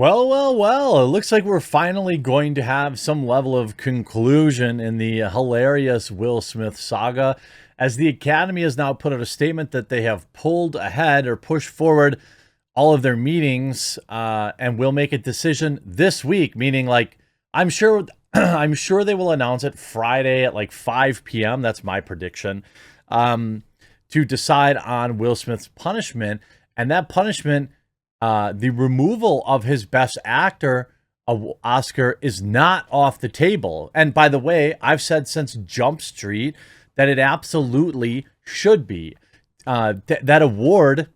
Well, well, well, it looks like we're finally going to have some level of conclusion in the hilarious Will Smith saga, as the Academy has now put out a statement that they have pulled ahead or pushed forward all of their meetings and will make a decision this week, meaning like I'm sure I'm sure they will announce it Friday at like 5 p.m. That's my prediction. To decide on Will Smith's punishment, and that punishment, the removal of his Best Actor Oscar, is not off the table. And by the way, I've said since Jump Street that it absolutely should be. That award,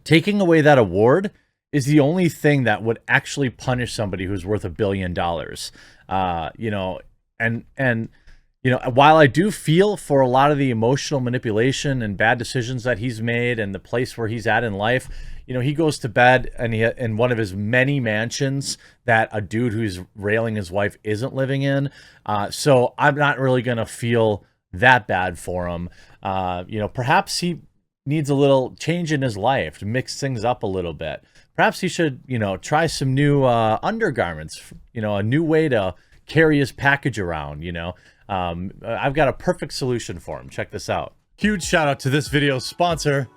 taking away that award, is the only thing that would actually punish somebody who's worth $1 billion. While I do feel for a lot of the emotional manipulation and bad decisions that he's made and the place where he's at in life, he goes to bed and in one of his many mansions that a dude who's railing his wife isn't living in. So I'm not really going to feel that bad for him. Perhaps he needs a little change in his life to mix things up a little bit. Perhaps he should, try some new undergarments, a new way to carry his package around, I've got a perfect solution for him. Check this out. Huge shout out to this video's sponsor.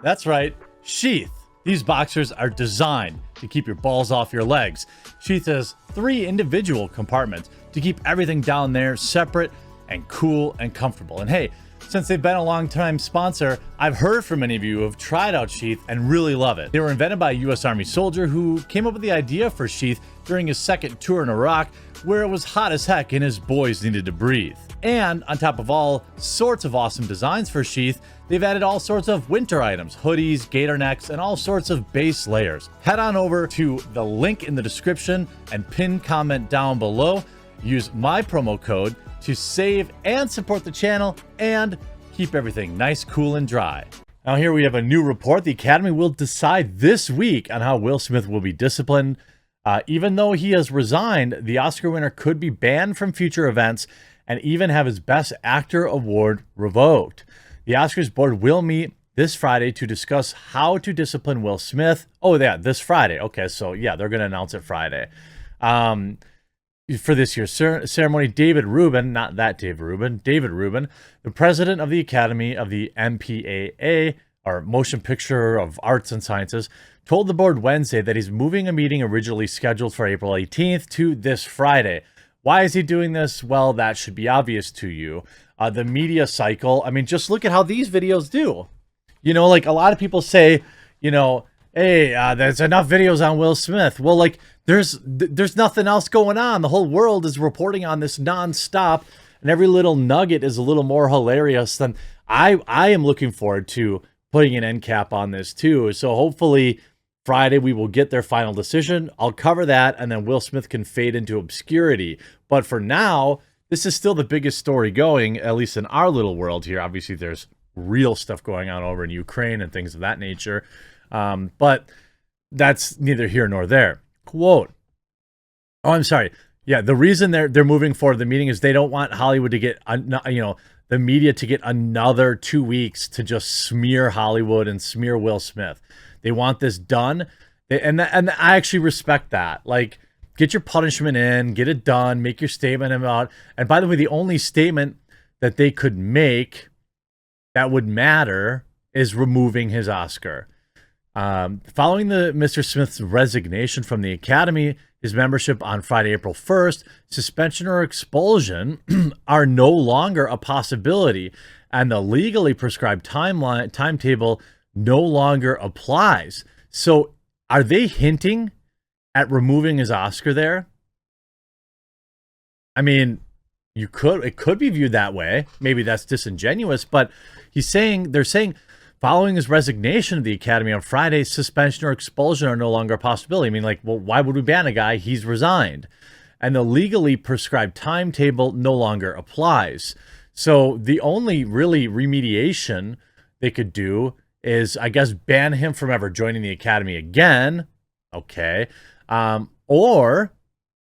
That's right, Sheath. These boxers are designed to keep your balls off your legs. Sheath has 3 individual compartments to keep everything down there separate and cool and comfortable. And hey, since they've been a long-time sponsor, I've heard from many of you who have tried out Sheath and really love it. They were invented by a U.S. Army soldier who came up with the idea for Sheath during his second tour in Iraq, where it was hot as heck and his boys needed to breathe. And on top of all sorts of awesome designs for Sheath, they've added all sorts of winter items, hoodies, gator necks, and all sorts of base layers. Head on over to the link in the description and pin comment down below. Use my promo code to save and support the channel and keep everything nice, cool, and dry. Now here we have a new report. The Academy will decide this week on how Will Smith will be disciplined. Even though he has resigned, the Oscar winner could be banned from future events and even have his Best Actor award revoked. The Oscars board will meet this Friday to discuss how to discipline Will Smith. Oh, yeah, this Friday. Okay, so yeah, they're going to announce it Friday. For this year's ceremony, David Rubin, not that David Rubin, David Rubin, the president of the Academy of the MPAA, or Motion Picture of Arts and Sciences, told the board Wednesday that he's moving a meeting originally scheduled for April 18th to this Friday. Why is he doing this? Well, that should be obvious to you. The media cycle, I mean, just look at how these videos do. Like a lot of people say, hey, there's enough videos on Will Smith. Well, like there's nothing else going on. The whole world is reporting on this nonstop, and every little nugget is a little more hilarious than I am looking forward to putting an end cap on this too. So hopefully Friday we will get their final decision. I'll cover that, and then Will Smith can fade into obscurity. But for now, this is still the biggest story going, at least in our little world here. Obviously, there's real stuff going on over in Ukraine and things of that nature. But that's neither here nor there. Quote. Oh, I'm sorry. Yeah, the reason they're moving forward the meeting is they don't want Hollywood to get, the media to get another 2 weeks to just smear Hollywood and smear Will Smith. They want this done. And I actually respect that. Like, get your punishment in, get it done, make your statement about, and by the way, the only statement that they could make that would matter is removing his Oscar. Following Mr. Smith's resignation from the Academy, his membership on Friday, April 1st, suspension or expulsion are no longer a possibility, and the legally prescribed timetable no longer applies. So are they hinting at removing his Oscar there? I mean, it could be viewed that way. Maybe that's disingenuous, but they're saying following his resignation of the Academy on Friday, suspension or expulsion are no longer a possibility. I mean, like, well, why would we ban a guy? He's resigned. And the legally prescribed timetable no longer applies. So the only really remediation they could do is, I guess, ban him from ever joining the Academy again. Okay. Or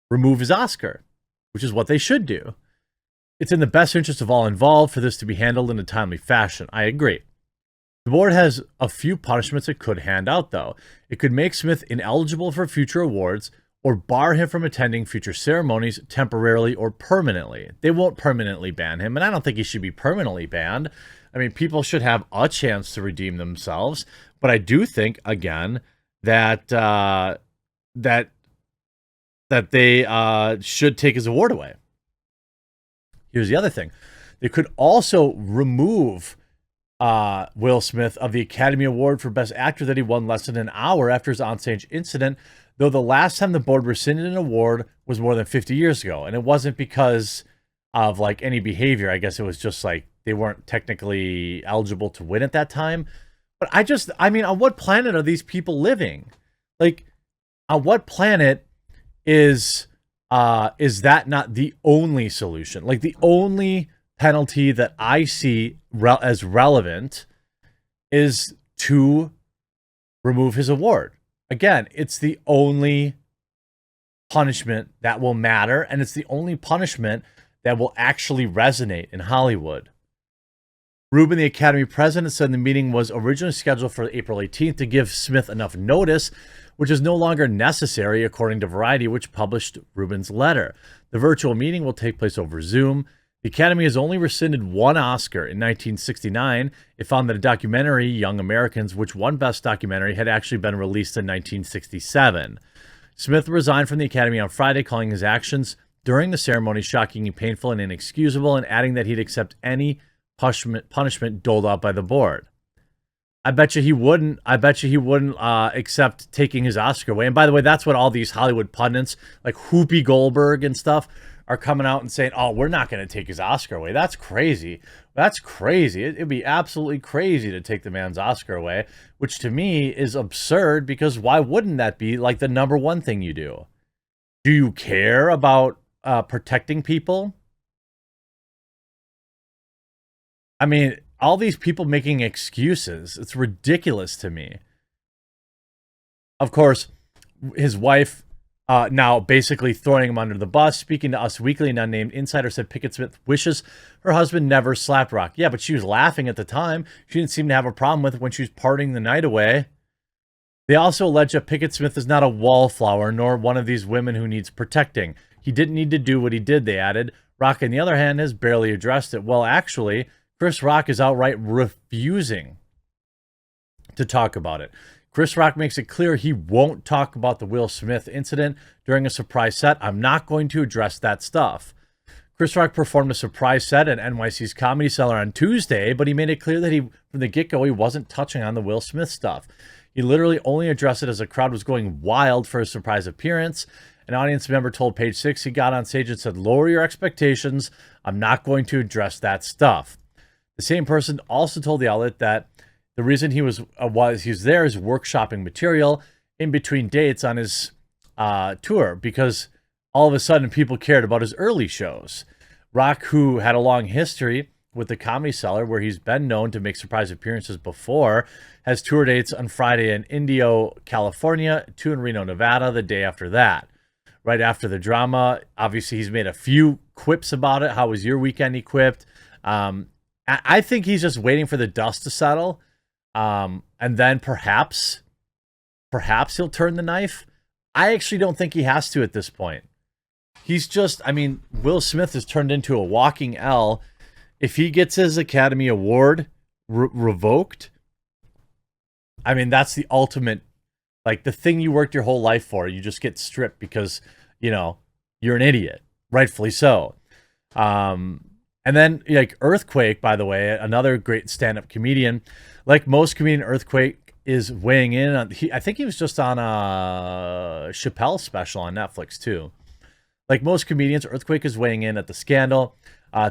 remove his Oscar, which is what they should do. It's in the best interest of all involved for this to be handled in a timely fashion. I agree. The board has a few punishments it could hand out, though. It could make Smith ineligible for future awards or bar him from attending future ceremonies temporarily or permanently. They won't permanently ban him, and I don't think he should be permanently banned. I mean, people should have a chance to redeem themselves, but I do think, again, that that they should take his award away. Here's the other thing. They could also remove Will Smith of the Academy Award for Best Actor that he won less than an hour after his onstage incident, though the last time the board rescinded an award was more than 50 years ago. And it wasn't because of like any behavior. I guess it was just like they weren't technically eligible to win at that time. But I mean, on what planet are these people living? Like, on what planet is that not the only solution? Like, the only penalty that I see as relevant is to remove his award. Again, it's the only punishment that will matter, and it's the only punishment that will actually resonate in Hollywood. Rubin, the Academy president, said the meeting was originally scheduled for April 18th to give Smith enough notice, which is no longer necessary, according to Variety, which published Rubin's letter. The virtual meeting will take place over Zoom. The Academy has only rescinded one Oscar in 1969. It found that a documentary, Young Americans, which won Best Documentary, had actually been released in 1967. Smith resigned from the Academy on Friday, calling his actions during the ceremony shocking and painful and inexcusable, and adding that he'd accept any punishment doled out by the board. I bet you he wouldn't. Accept taking his Oscar away. And by the way, that's what all these Hollywood pundits like Whoopi Goldberg and stuff are coming out and saying, oh, we're not going to take his Oscar away. That's crazy. That's crazy. It'd be absolutely crazy to take the man's Oscar away, which to me is absurd, because why wouldn't that be like the number one thing you do? Do you care about protecting people? I mean, all these people making excuses, it's ridiculous to me. Of course, his wife now basically throwing him under the bus. Speaking to Us Weekly, an unnamed insider said Pickett Smith wishes her husband never slapped Rock. Yeah, but she was laughing at the time. She didn't seem to have a problem with it when she was partying the night away. They also allege that Pickett Smith is not a wallflower, nor one of these women who needs protecting. He didn't need to do what he did, they added. Rock, on the other hand, has barely addressed it. Well, actually, Chris Rock is outright refusing to talk about it. Chris Rock makes it clear he won't talk about the Will Smith incident during a surprise set. I'm not going to address that stuff. Chris Rock performed a surprise set at NYC's Comedy Cellar on Tuesday, but he made it clear that from the get-go, he wasn't touching on the Will Smith stuff. He literally only addressed it as the crowd was going wild for his surprise appearance. An audience member told Page Six he got on stage and said, "Lower your expectations. I'm not going to address that stuff." The same person also told the outlet that the reason he was there is workshopping material in between dates on his tour, because all of a sudden people cared about his early shows. Rock, who had a long history with the Comedy Cellar, where he's been known to make surprise appearances before, has tour dates on Friday in Indio, California, 2 in Reno, Nevada, the day after that. Right after the drama, obviously he's made a few quips about it. How was your weekend? He quipped. I think he's just waiting for the dust to settle. And then perhaps he'll turn the knife. I actually don't think he has to at this point. He's just, I mean, Will Smith has turned into a walking L. If he gets his Academy Award revoked, I mean, that's the ultimate, like the thing you worked your whole life for, you just get stripped because, you know, you're an idiot, rightfully so. And then, like, Earthquake, by the way, another great stand-up comedian. Like most comedian, Earthquake is weighing in on. I think he was just on a Chappelle special on Netflix too. Like most comedians, Earthquake is weighing in at the scandal.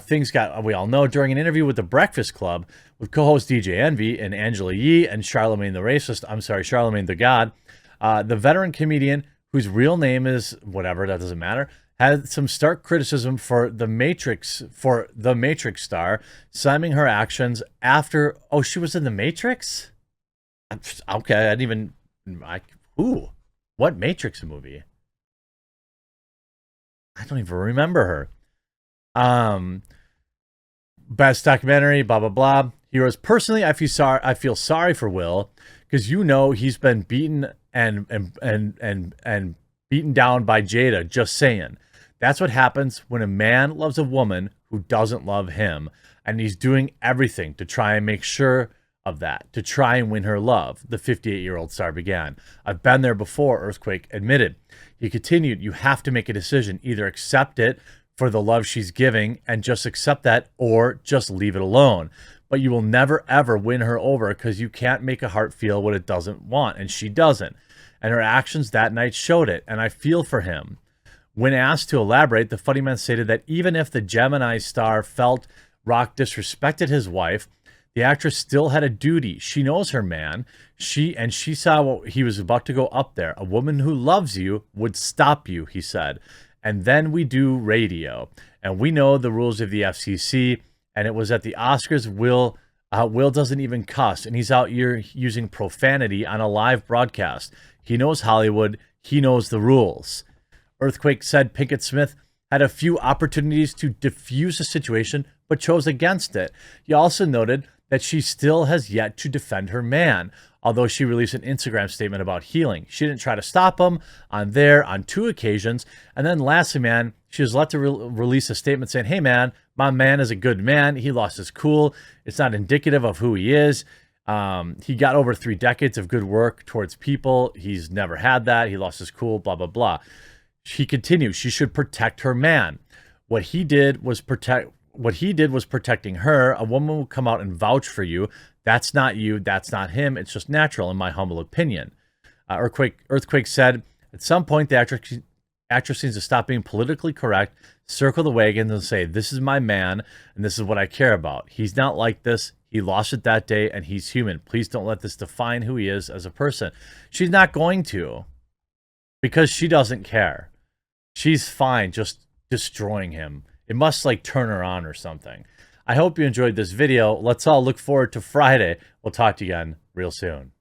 Things got, we all know, during an interview with The Breakfast Club with co-host DJ Envy and Angela Yee and Charlemagne the God. The veteran comedian, whose real name is whatever, that doesn't matter, had some stark criticism for the Matrix star, slamming her actions after, oh, she was in the Matrix? Okay, I didn't even, who? What Matrix movie? I don't even remember her. Best documentary, blah, blah, blah. He wrote, personally, I feel sorry for Will because he's been beaten and beaten down by Jada. Just saying. That's what happens when a man loves a woman who doesn't love him, and he's doing everything to try and make sure of that, to try and win her love, the 58-year-old star began. I've been there before, Earthquake admitted. He continued, you have to make a decision. Either accept it for the love she's giving and just accept that, or just leave it alone. But you will never, ever win her over because you can't make a heart feel what it doesn't want, and she doesn't. And her actions that night showed it, and I feel for him. When asked to elaborate, the funny man stated that even if the Gemini star felt Rock disrespected his wife, the actress still had a duty. She knows her man. She saw what he was about to go up there. A woman who loves you would stop you, he said. And then we do radio. And we know the rules of the FCC. And it was at the Oscars. Will doesn't even cuss. And he's out here using profanity on a live broadcast. He knows Hollywood. He knows the rules. Earthquake said Pinkett Smith had a few opportunities to diffuse the situation, but chose against it. He also noted that she still has yet to defend her man, although she released an Instagram statement about healing. She didn't try to stop him on 2 occasions. And then lastly, man, she was let to release a statement saying, hey, man, my man is a good man. He lost his cool. It's not indicative of who he is. He got over 3 decades of good work towards people. He's never had that. He lost his cool, blah, blah, blah. She continues, she should protect her man. What he did was protecting her. A woman will come out and vouch for you. That's not you. That's not him. It's just natural, in my humble opinion. Earthquake said, at some point, the actress needs to stop being politically correct, circle the wagons, and say, this is my man, and this is what I care about. He's not like this. He lost it that day, and he's human. Please don't let this define who he is as a person. She's not going to, because she doesn't care. She's fine just destroying him. It must like turn her on or something. I hope you enjoyed this video. Let's all look forward to Friday. We'll talk to you again real soon.